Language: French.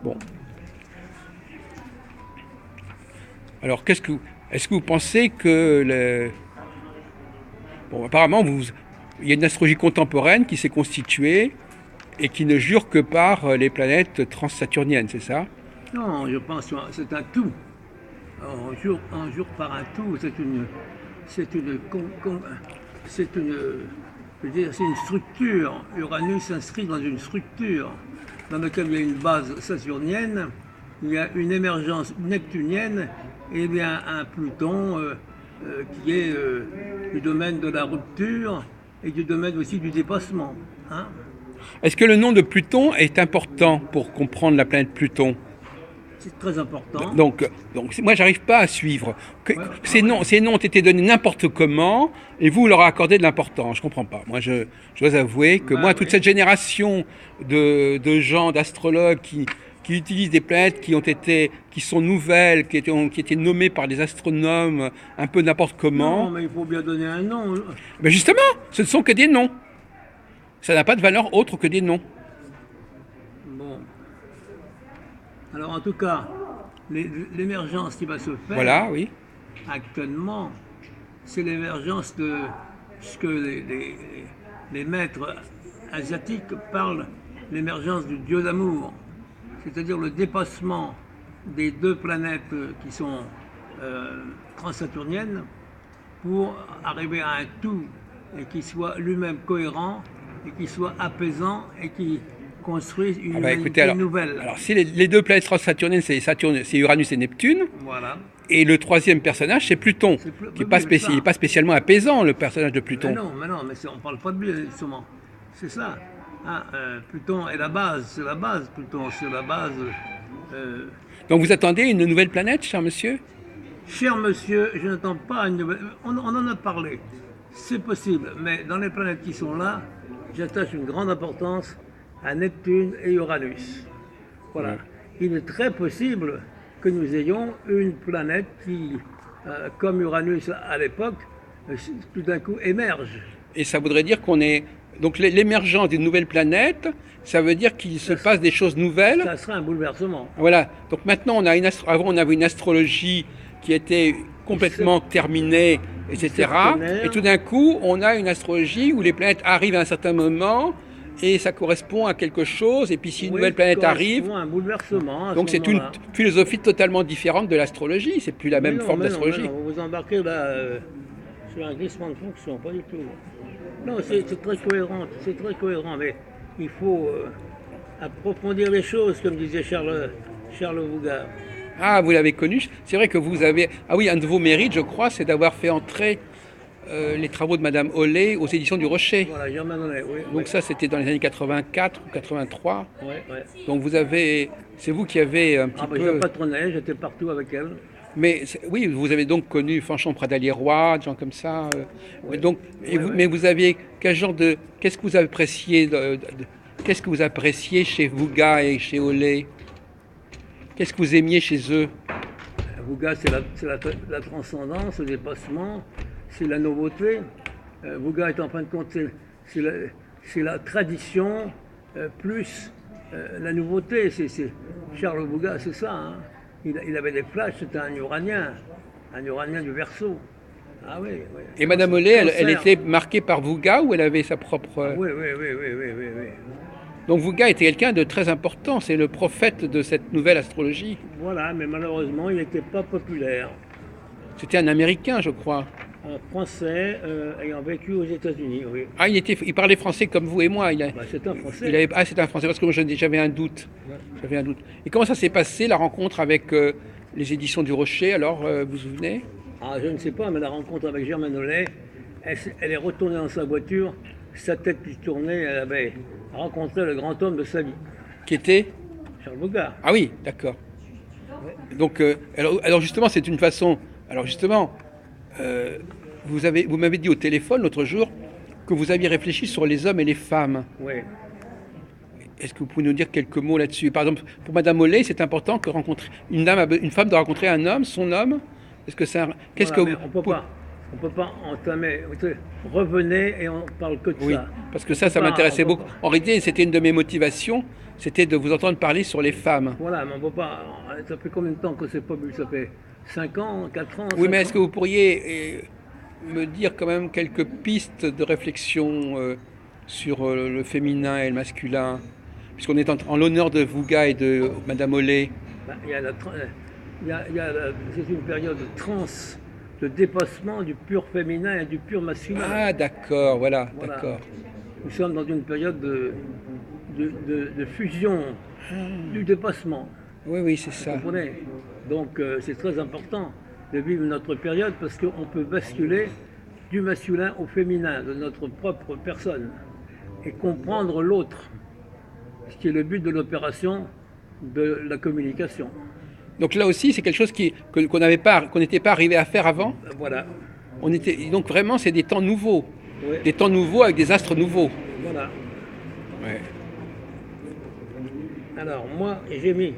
Bon. Alors, est-ce que vous pensez que bon, apparemment, il y a une astrologie contemporaine qui s'est constituée et qui ne jure que par les planètes transsaturniennes, c'est ça? Non, je pense que c'est un tout. On jure par un tout. C'est une, je veux dire, c'est une structure. Uranus s'inscrit dans une structure dans laquelle il y a une base saturnienne, il y a une émergence neptunienne et bien un Pluton qui est du domaine de la rupture et du domaine aussi du dépassement. Hein. Est-ce que le nom de Pluton est important pour comprendre la planète Pluton? C'est très important. Donc moi, j'arrive pas à suivre. Ouais, Ces noms ont été donnés n'importe comment et vous leur accordez de l'importance. Je comprends pas. Moi, je dois avouer que moi, toute oui. cette génération de gens, d'astrologues qui utilisent des planètes qui sont nouvelles, qui étaient nommées par des astronomes un peu n'importe Non, comment, mais il faut bien donner un nom. ben justement, ce ne sont que des noms. Ça n'a pas de valeur autre que des noms. Bon. Alors en tout cas, l'émergence qui va se faire Voilà, oui. actuellement, c'est l'émergence de ce que les maîtres asiatiques parlent, l'émergence du dieu d'amour, c'est-à-dire le dépassement des deux planètes qui sont transsaturniennes pour arriver à un tout et qui soit lui-même cohérent et qui soit apaisant et qui construise une Ah bah écoutez, humanité nouvelle. alors si les deux planètes transsaturniennes, c'est Uranus et Neptune, Voilà. et le troisième personnage, c'est Pluton, qui n'est pas, Oui, ça. il est pas spécialement apaisant, le personnage de Pluton. Mais on ne parle pas de lui, justement. C'est ça. Hein, Pluton est la base, c'est la base, Pluton, c'est la base. euh, Donc vous attendez une nouvelle planète, cher monsieur? Cher monsieur, je n'attends pas une nouvelle. On en a parlé. C'est possible, mais dans les planètes qui sont là, j'attache une grande importance à Neptune et Uranus. Voilà. Ouais. Il est très possible que nous ayons une planète qui, comme Uranus à l'époque, tout d'un coup émerge. Et ça voudrait dire qu'on est... Donc l'émergence d'une nouvelle planète, ça veut dire qu'il se passe des choses nouvelles. Ça sera un bouleversement. Voilà. Donc maintenant, avant, on avait une astrologie qui était complètement terminée, etc. Et tout d'un coup, on a une astrologie où les planètes arrivent à un certain moment et ça correspond à quelque chose. Et puis si une nouvelle planète arrive, un bouleversement. donc c'est une philosophie totalement différente de l'astrologie. C'est plus la même forme d'astrologie. Vous vous embarquez là sur un glissement de fonction, pas du tout. Non, c'est très cohérent, mais il faut approfondir les choses, comme disait Charles Bougard. Ah, vous l'avez connu. C'est vrai que vous avez... Ah oui, un de vos mérites, je crois, c'est d'avoir fait entrer les travaux de Madame Hollet aux éditions du Rocher. Voilà, Germaine Hollet, oui. Donc ça, c'était dans les années 84 ou 83. Ouais. Donc vous avez... C'est vous qui avez un petit Ah, ben, peu... je patronnais, j'étais partout avec elle. Mais oui, vous avez donc connu Fanchon Pradalier-Roy, des gens comme ça. Ouais. Mais vous aviez... Quel genre de... Qu'est-ce que vous appréciez Qu'est-ce que vous appréciez chez Vouga et chez Hollet? Qu'est-ce que vous aimiez chez eux? Vouga, c'est la transcendance, le dépassement, c'est la nouveauté. Vouga est en fin de compte, c'est la tradition plus la nouveauté. Charles Vouga, c'est ça. Hein. Il avait des flashs, c'était un Uranien du Verseau. Ah oui. Et Madame Hollet, elle était marquée par Vouga ou elle avait sa propre... Oui. Donc Vouga était quelqu'un de très important, c'est le prophète de cette nouvelle astrologie. Voilà, mais malheureusement, il n'était pas populaire. C'était un Américain, je crois. Un Français ayant vécu aux États-Unis, oui. Ah, il parlait français comme vous et moi. C'est un Français. C'est un Français, parce que moi j'avais un doute. J'avais un doute. Et comment ça s'est passé, la rencontre avec les éditions du Rocher, alors, vous vous souvenez? Ah, je ne sais pas, mais la rencontre avec Germaine Hollet, elle est retournée dans sa voiture, sa tête qui tournait, elle avait rencontré le grand homme de sa vie. Qui était? Charles Bougard. Ah oui, d'accord. Donc, alors justement, c'est une façon... Alors justement, vous m'avez dit au téléphone l'autre jour que vous aviez réfléchi sur les hommes et les femmes. Oui. Est-ce que vous pouvez nous dire quelques mots là-dessus? Par exemple, pour Madame Hollet, c'est important que une femme doit rencontrer un homme, son homme. Est-ce que c'est qu'est-ce Voilà, que vous... On peut pas entamer. Revenez et on parle que de oui, ça. parce que ça m'intéressait beaucoup. En réalité, c'était une de mes motivations, c'était de vous entendre parler sur les femmes. Voilà, mais on ne peut pas. Ça fait combien de temps que c'est pas bu? Ça fait 5 ans, 4 ans? Oui, mais 5 est-ce que ans. vous pourriez me dire quand même quelques pistes de réflexion sur le féminin et le masculin? Puisqu'on est en l'honneur de Vouga et de Madame Ollet. Ben, c'est une période de transe, de dépassement du pur féminin et du pur masculin. Ah, d'accord, voilà, Voilà. d'accord. Nous sommes dans une période de fusion, du dépassement. Oui, oui, c'est Vous ça. comprenez? Donc c'est très important de vivre notre période parce qu'on peut basculer du masculin au féminin, de notre propre personne, et comprendre l'autre, ce qui est le but de l'opération de la communication. Donc là aussi, c'est quelque chose qu'on n'était pas arrivé à faire avant. Voilà. Donc vraiment, c'est des temps nouveaux. Ouais. Des temps nouveaux avec des astres nouveaux. Voilà. Ouais. Alors moi, j'ai mis